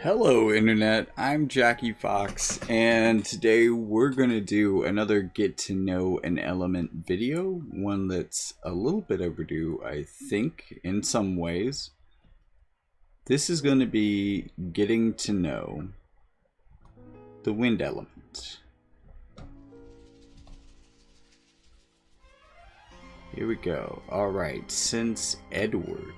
Hello Internet, I'm Jackie Fox, and today we're going to do another get to know an element video, one that's a little bit overdue, I think, in some ways. This is going to be getting to know the wind element. Here we go. Alright, since Edward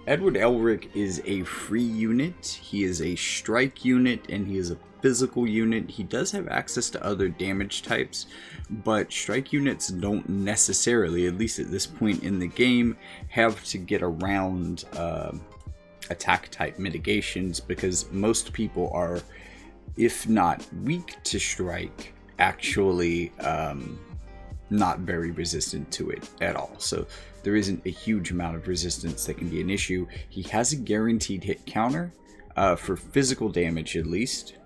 Elric is a free unit, he is a strike unit, and he is a physical unit. He does have access to other damage types, but strike units don't necessarily, at least at this point in the game, have to get around attack type mitigations, because most people are, if not weak to strike, actually not very resistant to it at all. So there isn't a huge amount of resistance that can be an issue. He has a guaranteed hit counter for physical damage at least.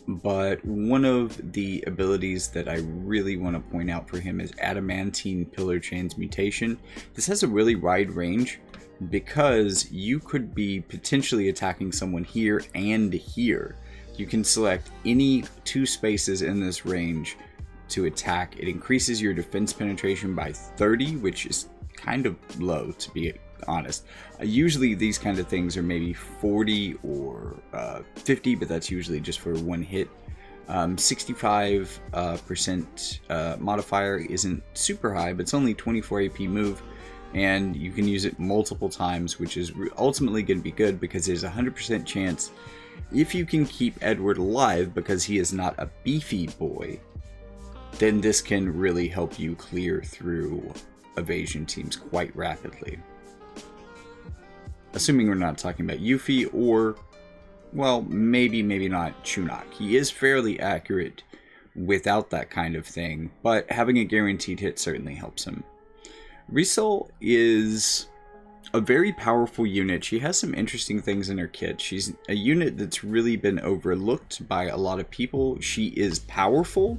But one of the abilities that I really want to point out for him is Adamantine Pillar Transmutation. This has a really wide range because you could be potentially attacking someone here and here. You can select any two spaces in this range to attack. It increases your defense penetration by 30, which is kind of low, to be honest. Usually these kind of things are maybe 40 or 50, but that's usually just for one hit. 65% modifier isn't super high, but it's only 24 AP move, and you can use it multiple times, which is ultimately going to be good because there's a 100% chance, if you can keep Edward alive because he is not a beefy boy, then this can really help you clear through evasion teams quite rapidly. Assuming we're not talking about Yuffie or, well, maybe not Chunok. He is fairly accurate without that kind of thing, but having a guaranteed hit certainly helps him. Riesel is a very powerful unit. She has some interesting things in her kit. She's a unit that's really been overlooked by a lot of people. She is powerful.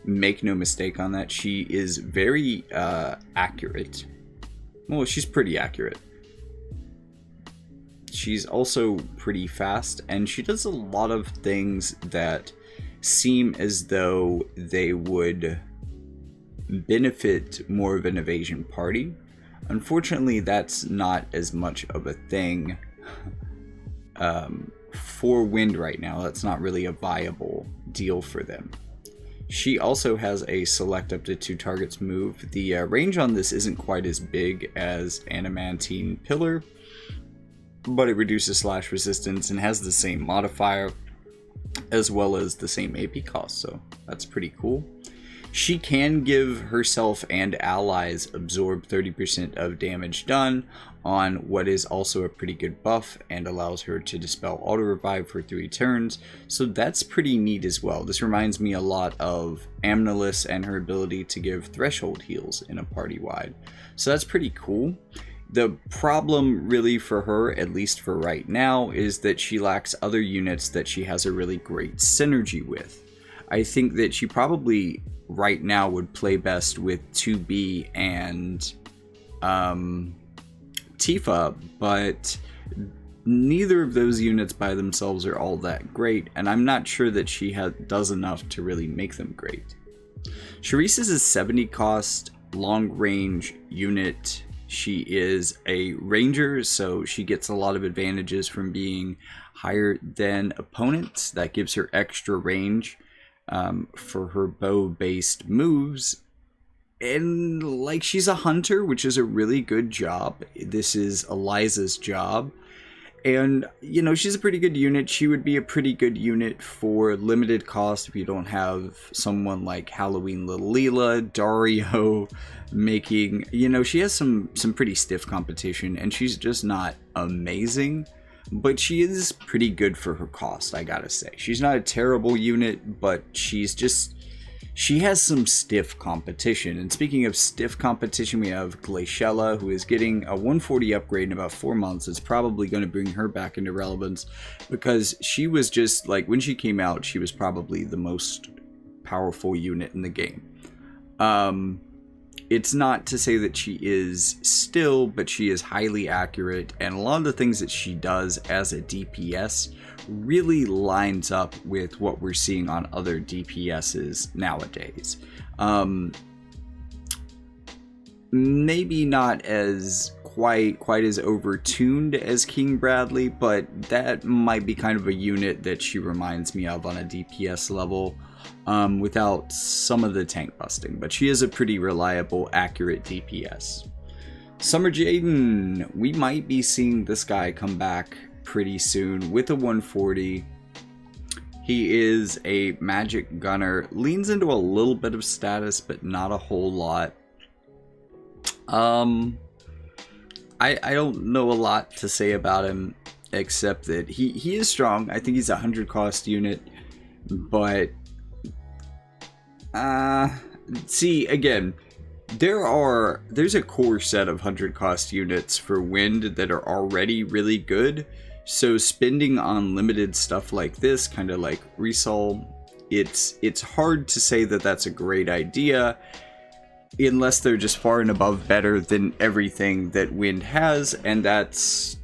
Make no mistake on that. She is very accurate. Well, she's pretty accurate. She's also pretty fast, and she does a lot of things that seem as though they would benefit more of an evasion party. Unfortunately, that's not as much of a thing for Wind right now. That's not really a viable deal for them. She also has a select up to 2 targets move. The range on this isn't quite as big as Adamantine Pillar, but it reduces slash resistance and has the same modifier as well as the same AP cost, so that's pretty cool. She can give herself and allies absorb 30% of damage done on what is also a pretty good buff, and allows her to dispel auto revive for 3 turns, so that's pretty neat as well. This reminds me a lot of Amnelis and her ability to give threshold heals in a party wide, so that's pretty cool. The problem really for her, at least for right now, is that she lacks other units that she has a really great synergy with. I think that she probably right now would play best with 2B and Tifa, but neither of those units by themselves are all that great, and I'm not sure that she does enough to really make them great. Sharice is a 70 cost long range unit. She is a ranger, so she gets a lot of advantages from being higher than opponents. That gives her extra range for her bow-based moves. And like, she's a hunter, which is a really good job. This is Eliza's job. And, you know, she's a pretty good unit. She would be a pretty good unit for limited cost if you don't have someone like Halloween Little Leela, Dario making, you know, she has some pretty stiff competition, and she's just not amazing, but she is pretty good for her cost, I gotta say. She's not a terrible unit, but she's just, she has some stiff competition. And speaking of stiff competition, we have Glaciella, who is getting a 140 upgrade in about 4 months. It's probably going to bring her back into relevance, because she was just, like, when she came out, she was probably the most powerful unit in the game. it's not to say that she is still, but she is highly accurate, and a lot of the things that she does as a DPS really lines up with what we're seeing on other DPSs nowadays. Maybe not as quite as overtuned as King Bradley, but that might be kind of a unit that she reminds me of on a DPS level, without some of the tank busting. But she is a pretty reliable, accurate DPS. Summer Jaden, we might be seeing this guy come back pretty soon with a 140. He is a magic gunner, leans into a little bit of status, but not a whole lot. I don't know a lot to say about him, except that he is strong. I think he's a 100 cost unit, but see, again, there's a core set of 100 cost units for Wind that are already really good. So spending on limited stuff like this, kind of like Resol, it's hard to say that that's a great idea, unless they're just far and above better than everything that Wind has, and that's,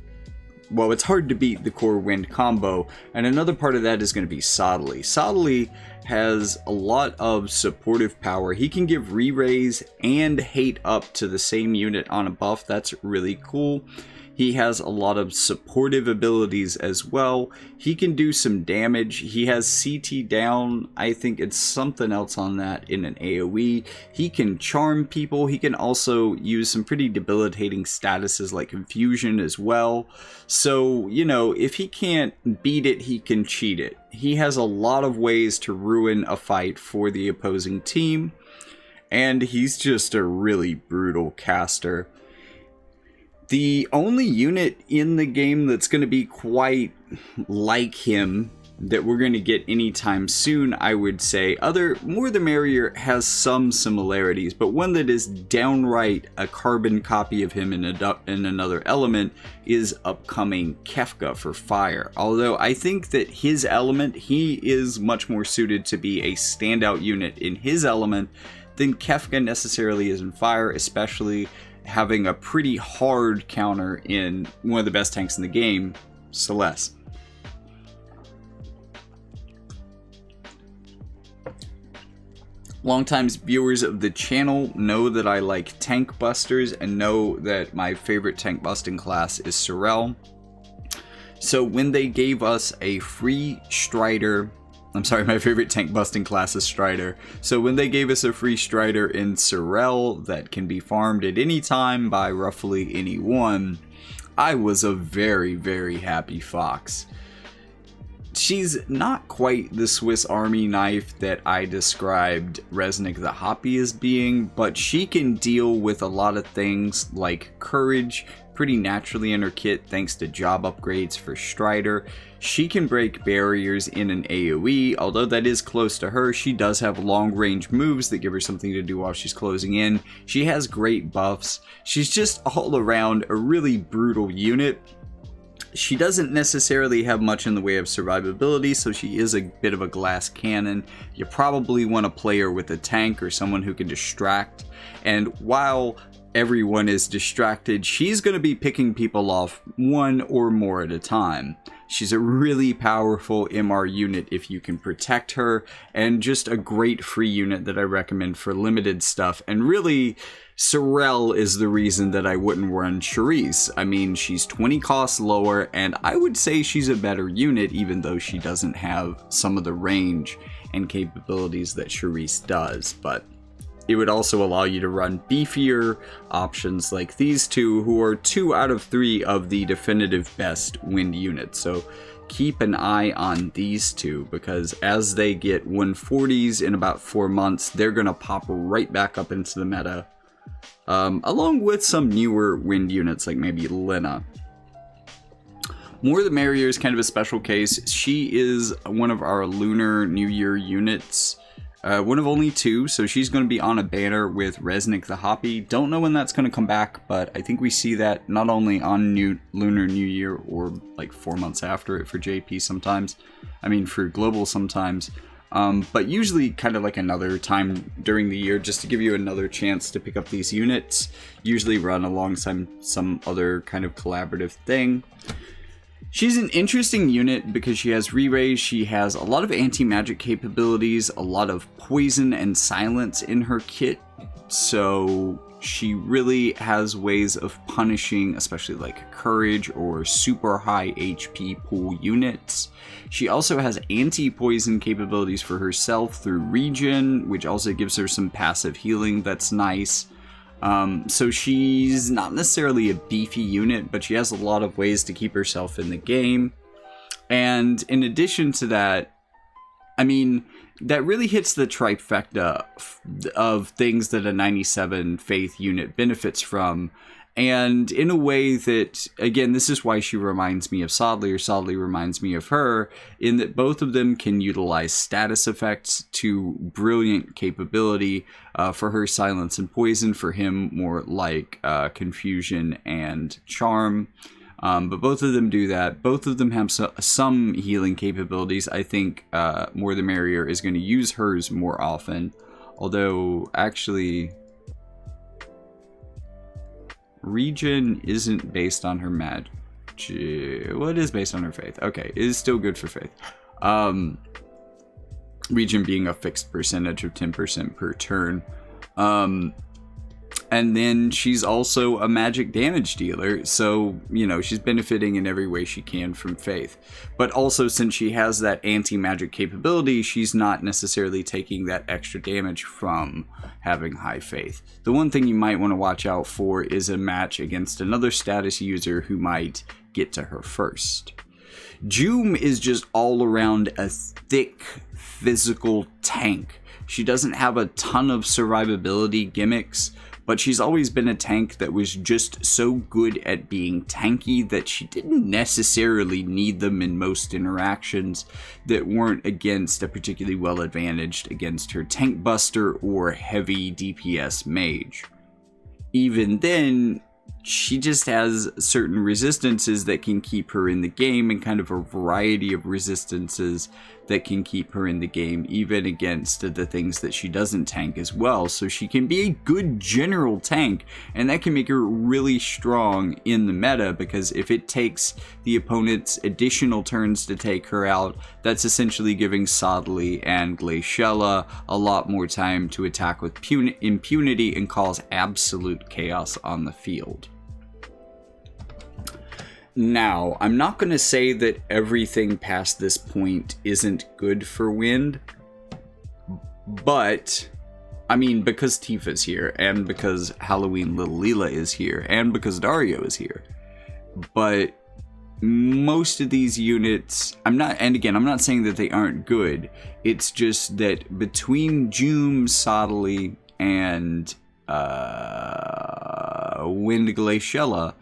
well, it's hard to beat the core Wind combo. And another part of that is going to be Soddly. Soddly has a lot of supportive power. He can give re-raise and hate up to the same unit on a buff. That's really cool. He has a lot of supportive abilities as well. He can do some damage. He has CT down. I think it's something else on that in an AoE. He can charm people. He can also use some pretty debilitating statuses like Confusion as well. So, you know, if he can't beat it, he can cheat it. He has a lot of ways to ruin a fight for the opposing team. And he's just a really brutal caster. The only unit in the game that's going to be quite like him that we're going to get anytime soon, I would say, More the Merrier has some similarities, but one that is downright a carbon copy of him in another element is upcoming Kefka for Fire. Although I think that his element, he is much more suited to be a standout unit in his element than Kefka necessarily is in Fire, especially having a pretty hard counter in one of the best tanks in the game, Celeste. Longtime viewers of the channel know that I like tank busters and know that my favorite tank busting class is Sorel. So when they gave us a free Strider, my favorite tank busting class is Strider. So when they gave us a free Strider in Sorel that can be farmed at any time by roughly anyone, I was a very, very happy fox. She's not quite the Swiss Army knife that I described Resnick the Hoppy as being, but she can deal with a lot of things like Courage pretty naturally in her kit thanks to job upgrades for Strider. She can break barriers in an AoE, although that is close to her. She does have long range moves that give her something to do while she's closing in. She has great buffs. She's just all around a really brutal unit. She doesn't necessarily have much in the way of survivability, so she is a bit of a glass cannon. You probably want to play her with a tank or someone who can distract, and while everyone is distracted, she's going to be picking people off one or more at a time. She's a really powerful MR unit if you can protect her, and just a great free unit that I recommend for limited stuff. And really, Sorel is the reason that I wouldn't run Charisse. I mean, she's 20 costs lower, and I would say she's a better unit, even though she doesn't have some of the range and capabilities that Charisse does. But it would also allow you to run beefier options like these two, who are 2 out of 3 of the definitive best Wind units. So keep an eye on these two, because as they get 140s in about 4 months, they're going to pop right back up into the meta, along with some newer Wind units like maybe Lena. More the Merrier is kind of a special case. She is one of our Lunar New Year units. One of only 2, so she's going to be on a banner with Resnick the Hoppy. Don't know when that's going to come back, but I think we see that not only on Lunar New Year or like 4 months after it for JP sometimes. I mean, for Global sometimes. But usually kind of like another time during the year, just to give you another chance to pick up these units, usually run alongside some other kind of collaborative thing. She's an interesting unit because she has re-raise, she has a lot of anti-magic capabilities, a lot of poison and silence in her kit, so she really has ways of punishing, especially like courage or super high HP pool units. She also has anti-poison capabilities for herself through regen, which also gives her some passive healing that's nice. So she's not necessarily a beefy unit, but she has a lot of ways to keep herself in the game. And in addition to that, I mean, that really hits the trifecta of things that a 97 Faith unit benefits from. And in a way that, again, this is why she reminds me of Sodley, or Sodley reminds me of her, in that both of them can utilize status effects to brilliant capability. For her, silence and poison. For him, more like confusion and charm. But both of them do that. Both of them have some healing capabilities. I think More the Merrier is going to use hers more often. Although, actually, regen isn't based on her magic. Well, it is based on her faith. Okay, it is still good for faith. Regen being a fixed percentage of 10% per turn. And then she's also a magic damage dealer, so, you know, she's benefiting in every way she can from Faith. But also, since she has that anti-magic capability, she's not necessarily taking that extra damage from having high Faith. The one thing you might want to watch out for is a match against another status user who might get to her first. Joom is just all around a thick, physical tank. She doesn't have a ton of survivability gimmicks, but she's always been a tank that was just so good at being tanky that she didn't necessarily need them in most interactions that weren't against a particularly well advantaged against her tank buster or heavy DPS mage. Even then, she just has certain resistances that can keep her in the game, and kind of a variety of resistances that can keep her in the game, even against the things that she doesn't tank as well. So she can be a good general tank, and that can make her really strong in the meta, because if it takes the opponent's additional turns to take her out, that's essentially giving Sodley and Glaciella a lot more time to attack with impunity and cause absolute chaos on the field. Now, I'm not going to say that everything past this point isn't good for Wind, but, I mean, because Tifa's here, and because Halloween Little Leela is here, and because Dario is here. But most of these units, I'm not saying that they aren't good, it's just that between Joom, Sodley, and Wind Glaciella,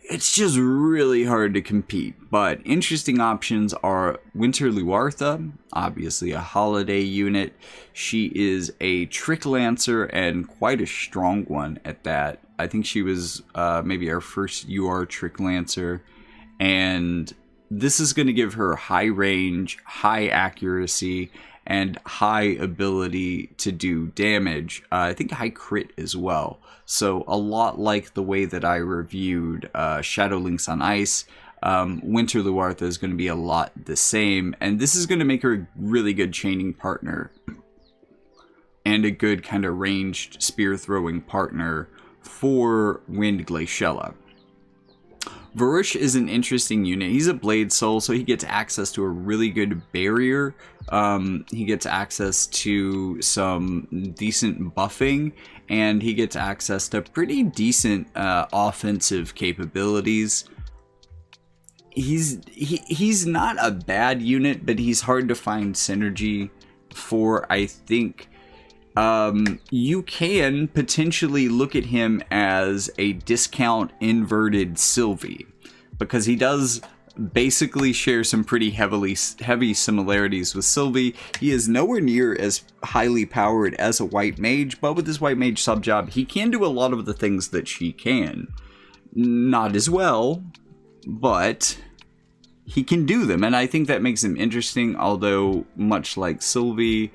it's just really hard to compete. But interesting options are Winter Luartha, obviously a holiday unit. She is a Trick Lancer, and quite a strong one at that. I think she was maybe our first UR Trick Lancer. And this is going to give her high range, high accuracy, and high ability to do damage. I think high crit as well. So a lot like the way that I reviewed Shadow Links on Ice, Winter Luartha is going to be a lot the same. And this is going to make her a really good chaining partner, and a good kind of ranged spear throwing partner for Wind Glaciella. Varush is an interesting unit. He's a Blade Soul, so he gets access to a really good barrier. He gets access to some decent buffing, and he gets access to pretty decent offensive capabilities. He's not a bad unit, but he's hard to find synergy for, I think. You can potentially look at him as a discount inverted Sylvie, because he does basically share some pretty heavy similarities with Sylvie. He is nowhere near as highly powered as a White Mage, but with his White Mage subjob, he can do a lot of the things that she can. Not as well, but he can do them, and I think that makes him interesting, although much like Sylvie,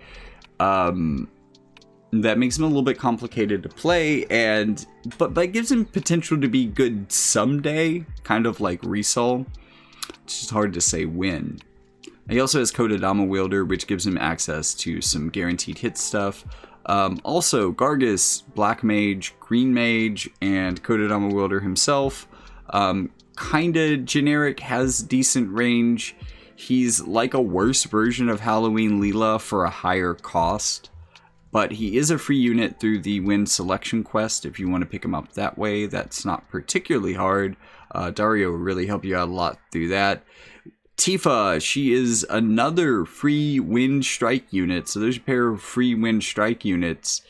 that makes him a little bit complicated to play, but that gives him potential to be good someday, kind of like Resol. It's just hard to say when. He also has Kodadama Wielder, which gives him access to some guaranteed hit stuff. Also, Gargus, Black Mage, Green Mage, and Kodadama Wielder himself. Kinda generic, has decent range. He's like a worse version of Halloween Leela for a higher cost. But he is a free unit through the Wind Selection quest if you want to pick him up that way. That's not particularly hard. Dario will really help you out a lot through that. Tifa, she is another free Wind Strike unit. So there's a pair of free Wind Strike units.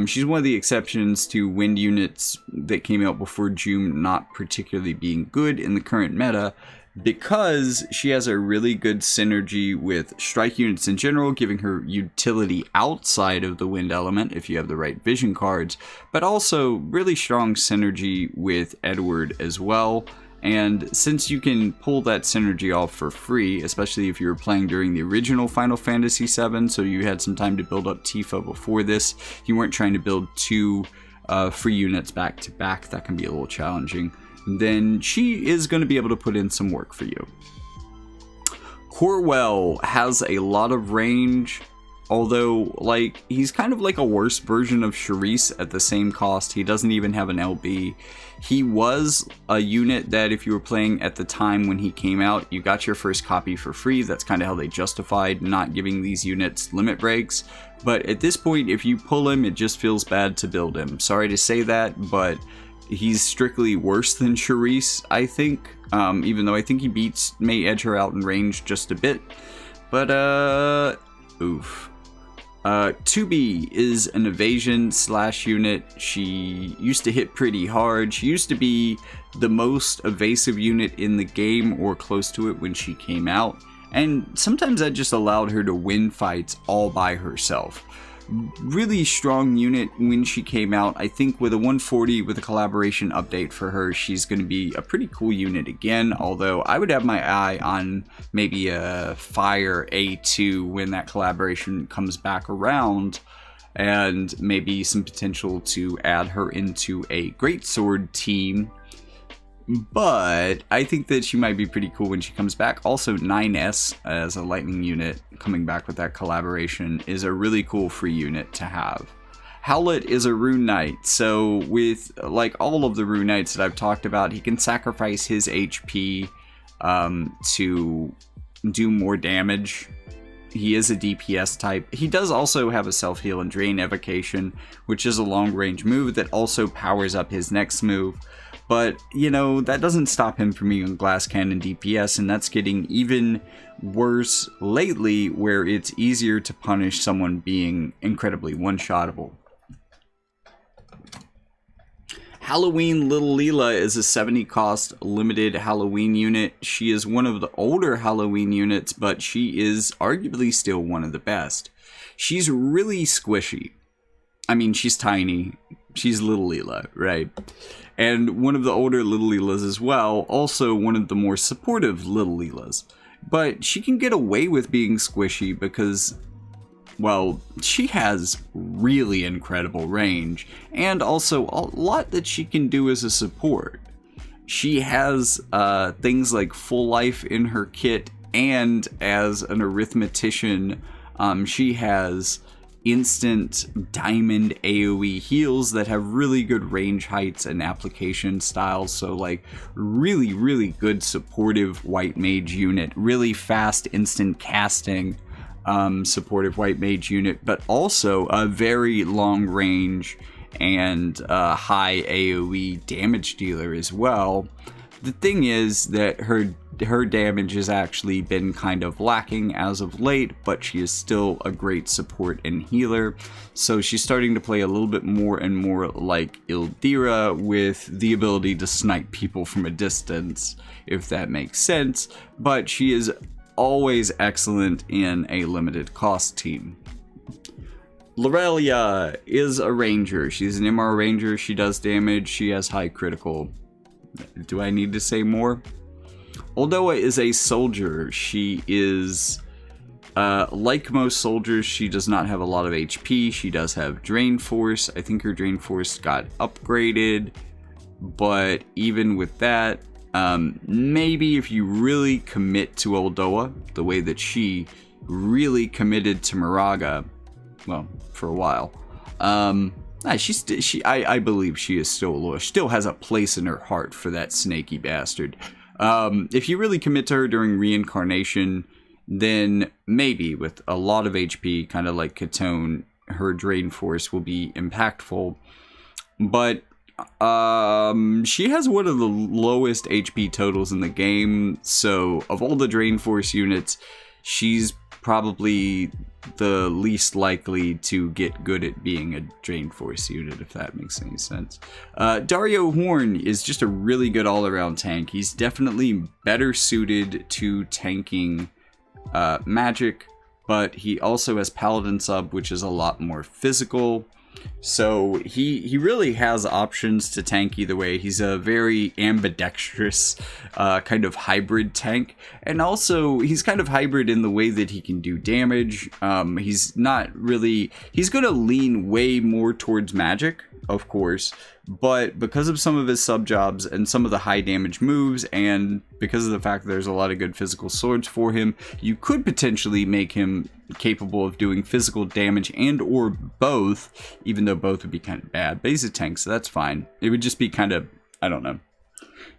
She's one of the exceptions to wind units that came out before June not particularly being good in the current meta, because she has a really good synergy with strike units in general, giving her utility outside of the wind element if you have the right vision cards, but also really strong synergy with Edward as well. And since you can pull that synergy off for free, especially if you were playing during the original Final Fantasy VII, so you had some time to build up Tifa before this, you weren't trying to build two free units back to back, that can be a little challenging, then she is going to be able to put in some work for you. Corwell has a lot of range, although like he's kind of like a worse version of Charisse at the same cost. He doesn't even have an LB. He was a unit that if you were playing at the time when he came out, you got your first copy for free. That's kind of how they justified not giving these units limit breaks. But at this point, if you pull him, it just feels bad to build him. Sorry to say that, but he's strictly worse than Charisse, I think. Even though I think he may edge her out in range just a bit. But, oof. 2B is an evasion slash unit. She used to hit pretty hard. She used to be the most evasive unit in the game or close to it when she came out. And sometimes that just allowed her to win fights all by herself. Really strong unit when she came out. I think with a 140 with a collaboration update for her, she's going to be a pretty cool unit again, although I would have my eye on maybe a Fire A2 when that collaboration comes back around, and maybe some potential to add her into a Greatsword team. But I think that she might be pretty cool when she comes back. Also, 9S as a lightning unit coming back with that collaboration is a really cool free unit to have. Howlett is a Rune Knight, so with like all of the Rune Knights that I've talked about, he can sacrifice his HP to do more damage. He is a DPS type. He does also have a self-heal and Drain Evocation, which is a long-range move that also powers up his next move. But, you know, that doesn't stop him from being Glass Cannon DPS, and that's getting even worse lately, where it's easier to punish someone being incredibly one-shottable. Halloween Little Leela is a 70 cost limited Halloween unit. She is one of the older Halloween units, but she is arguably still one of the best. She's really squishy. I mean, she's tiny. She's Little Leela, right? And one of the older Little Leelas as well, also one of the more supportive Little Leelas. But she can get away with being squishy because, well, she has really incredible range, and also a lot that she can do as a support. She has things like full life in her kit, and as an arithmetician, she has instant diamond AoE heals that have really good range heights and application styles. So like really good supportive white mage unit, really fast instant casting supportive white mage unit, but also a very long range and high AoE damage dealer as well. The thing is that her damage has actually been kind of lacking as of late, but she is still a great support and healer. So she's starting to play a little bit more and more like Ildira, with the ability to snipe people from a distance, if that makes sense. But she is always excellent in a limited cost team. Lorelia is a ranger. She's an MR ranger. She does damage. She has high critical. Do I need to say more? Oldoa is a soldier. She is, like most soldiers, she does not have a lot of HP. She does have Drain Force. I think her Drain Force got upgraded. But even with that, maybe if you really commit to Oldoa, the way that she really committed to Moraga, well, for a while, I believe she is still loyal. She still has a place in her heart for that snaky bastard. If you really commit to her during reincarnation, then maybe with a lot of HP, kind of like Katone, her Drain Force will be impactful. But she has one of the lowest HP totals in the game, so of all the Drain Force units, she's probably the least likely to get good at being a Drain Force unit, if that makes any sense. Dario Horn is just a really good all-around tank. He's definitely better suited to tanking magic, but he also has Paladin sub, which is a lot more physical. So he really has options to tank either way. He's a very ambidextrous kind of hybrid tank, and also he's kind of hybrid in the way that he can do damage. He's not really, he's going to lean way more towards magic, of course, but because of some of his sub jobs and some of the high damage moves, and because of the fact that there's a lot of good physical swords for him, you could potentially make him capable of doing physical damage and or both, even though both would be kind of bad. But he's a tank, so that's fine. It would just be kind of, I don't know.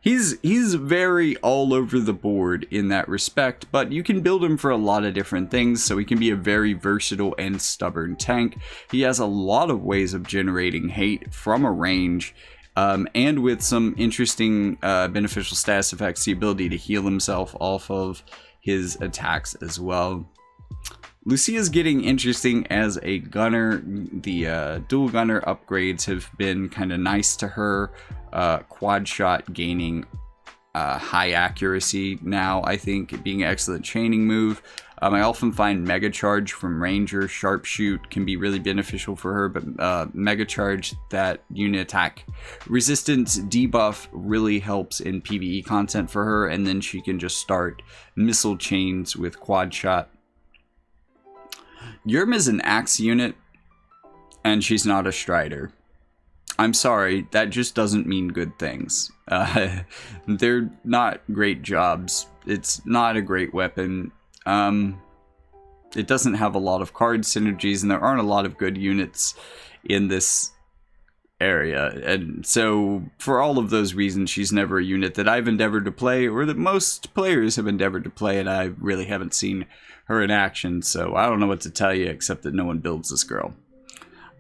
He's very all over the board in that respect, but you can build him for a lot of different things, so he can be a very versatile and stubborn tank. He has a lot of ways of generating hate from a range, and with some interesting beneficial status effects, the ability to heal himself off of his attacks as well. Lucia's getting interesting as a gunner. The dual gunner upgrades have been kind of nice to her. Quad shot gaining high accuracy now, I think, being an excellent chaining move. I often find Mega Charge from Ranger Sharpshoot can be really beneficial for her, but Mega Charge, that unit attack resistance debuff, really helps in PvE content for her, and then she can just start missile chains with Quad Shot. Yerm is an axe unit, and she's not a Strider. I'm sorry, that just doesn't mean good things. They're not great jobs. It's not a great weapon. It doesn't have a lot of card synergies, and there aren't a lot of good units in this area. And so, for all of those reasons, she's never a unit that I've endeavored to play, or that most players have endeavored to play, and I really haven't seen her in action, so I don't know what to tell you except that no one builds this girl.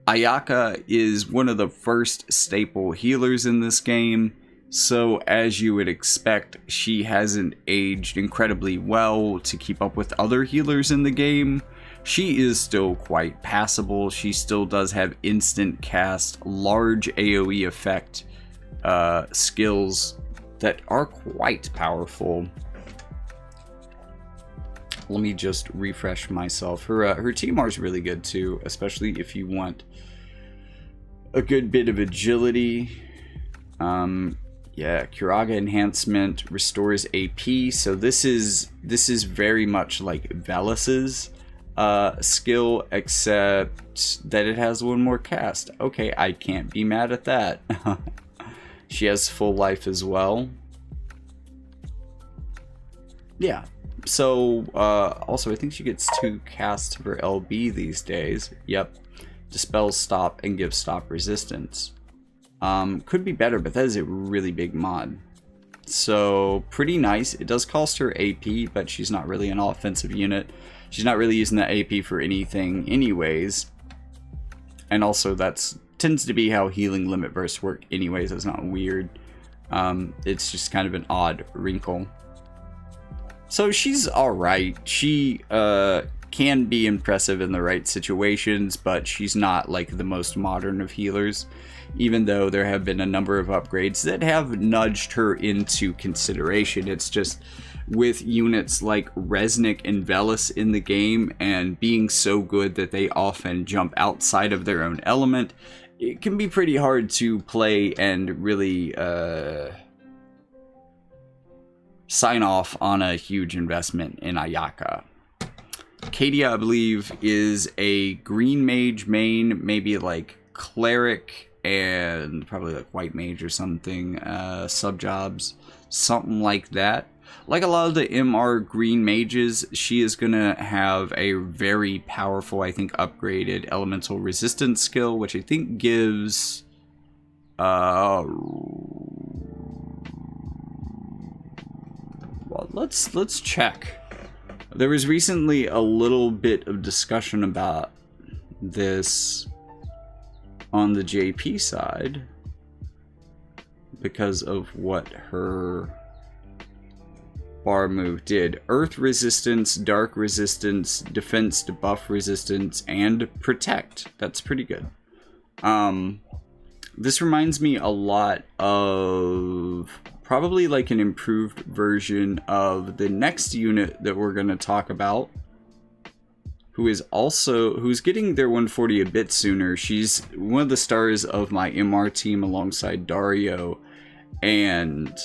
Ayaka is one of the first staple healers in this game, so as you would expect, she hasn't aged incredibly well to keep up with other healers in the game. She is still quite passable. She still does have instant cast, large AoE effect skills that are quite powerful. Let me just refresh myself. Her TMR is really good too, especially if you want a good bit of agility. Yeah, Kuraga enhancement restores AP. So this is very much like Velus's skill, except that it has one more cast. Okay, I can't be mad at that. She has full life as well. Yeah. So, also, I think she gets 2 casts for LB these days. Yep. Dispels stop and gives stop resistance. Could be better, but that is a really big mod. So, pretty nice. It does cost her AP, but she's not really an offensive unit. She's not really using that AP for anything anyways. And also, that tends to be how healing limit bursts work anyways. It's not weird. It's just kind of an odd wrinkle. So she's alright. She can be impressive in the right situations, but she's not like the most modern of healers, even though there have been a number of upgrades that have nudged her into consideration. It's just with units like Resnick and Velus in the game and being so good that they often jump outside of their own element, it can be pretty hard to play and really sign off on a huge investment in Ayaka. Kadia, I believe, is a green mage main, maybe like cleric and probably like white mage or something, sub jobs, something like that. Like a lot of the MR green mages, she is going to have a very powerful, I think, upgraded elemental resistance skill, which I think gives... well, let's check. There was recently a little bit of discussion about this on the JP side because of what her bar move did. Earth resistance, dark resistance, defense, debuff resistance, and protect. That's pretty good. This reminds me a lot of probably like an improved version of the next unit that we're going to talk about, who's getting their 140 a bit sooner. She's one of the stars of my MR team alongside Dario and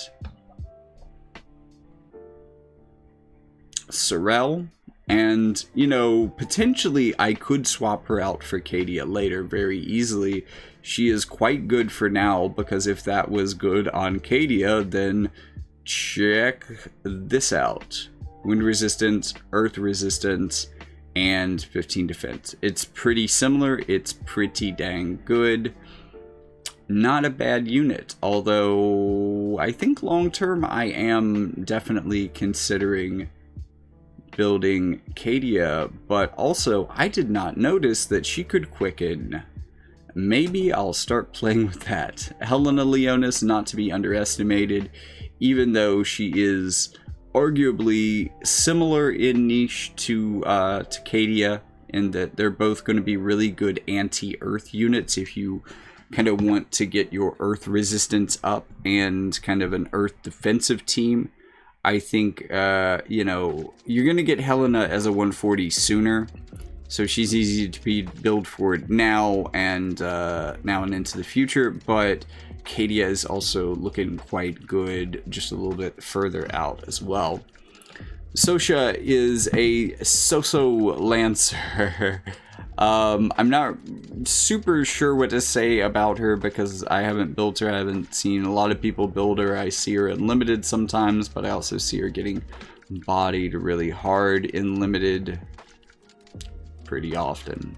Sorel, and you know, potentially I could swap her out for Kadia later very easily. She is quite good for now, because if that was good on Kadia, then check this out: wind resistance, earth resistance, and 15 defense. It's pretty similar, it's pretty dang good. Not a bad unit, although I think long term I am definitely considering building Kadia, but also I did not notice that she could quicken. Maybe I'll start playing with that. Helena Leonis, not to be underestimated, even though she is arguably similar in niche to Kadia, in that they're both going to be really good anti-earth units if you kind of want to get your earth resistance up and kind of an earth defensive team. I think, you know, you're going to get Helena as a 140 sooner, so she's easy to be build for now and into the future, but Kadia is also looking quite good just a little bit further out as well. Sosha is a so-so lancer. I'm not super sure what to say about her because I haven't built her. I haven't seen a lot of people build her. I see her in limited sometimes, but I also see her getting bodied really hard in limited pretty often,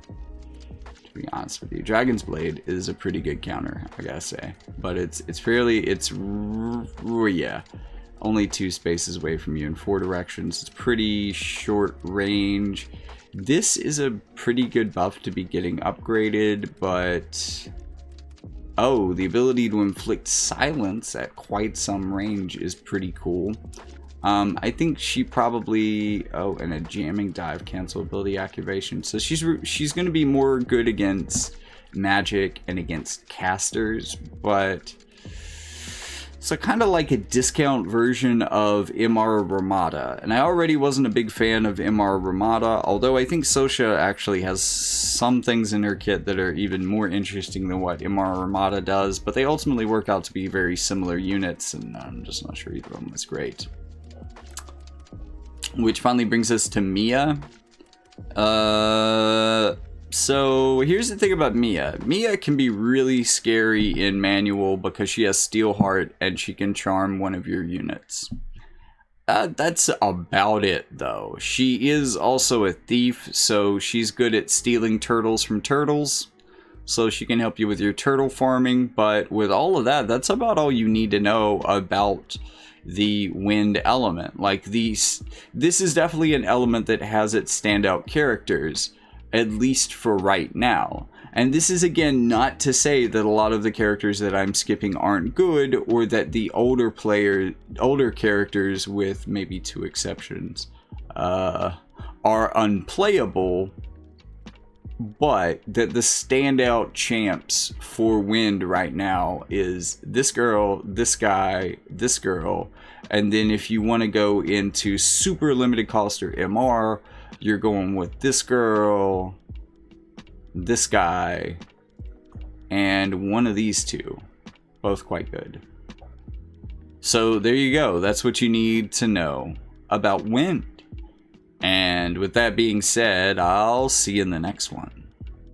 to be honest with you. Dragon's Blade is a pretty good counter, I gotta say, but it's yeah, only 2 spaces away from you in 4 directions. It's pretty short range. This is a pretty good buff to be getting upgraded, but oh, the ability to inflict silence at quite some range is pretty cool. I think she probably, and a jamming dive cancel ability activation. So she's going to be more good against magic and against casters, but so kind of like a discount version of MR Ramada. And I already wasn't a big fan of MR Ramada, although I think Sosha actually has some things in her kit that are even more interesting than what MR Ramada does, but they ultimately work out to be very similar units, and I'm just not sure either of them is great. Which finally brings us to Mia. So here's the thing about Mia. Mia can be really scary in manual because she has Steel Heart and she can charm one of your units. That's about it though. She is also a thief, so she's good at stealing turtles from turtles. So she can help you with your turtle farming, but with all of that, that's about all you need to know about the wind element. Like this is definitely an element that has its standout characters, at least for right now. And this is again not to say that a lot of the characters that I'm skipping aren't good, or that the older characters, with maybe 2 exceptions, are unplayable, but that the standout champs for wind right now is this girl, this guy, this girl, and then if you want to go into super limited cost or MR, you're going with this girl, this guy, and one of these 2. Both quite good. So there you go. That's what you need to know about wind. And with that being said, I'll see you in the next one.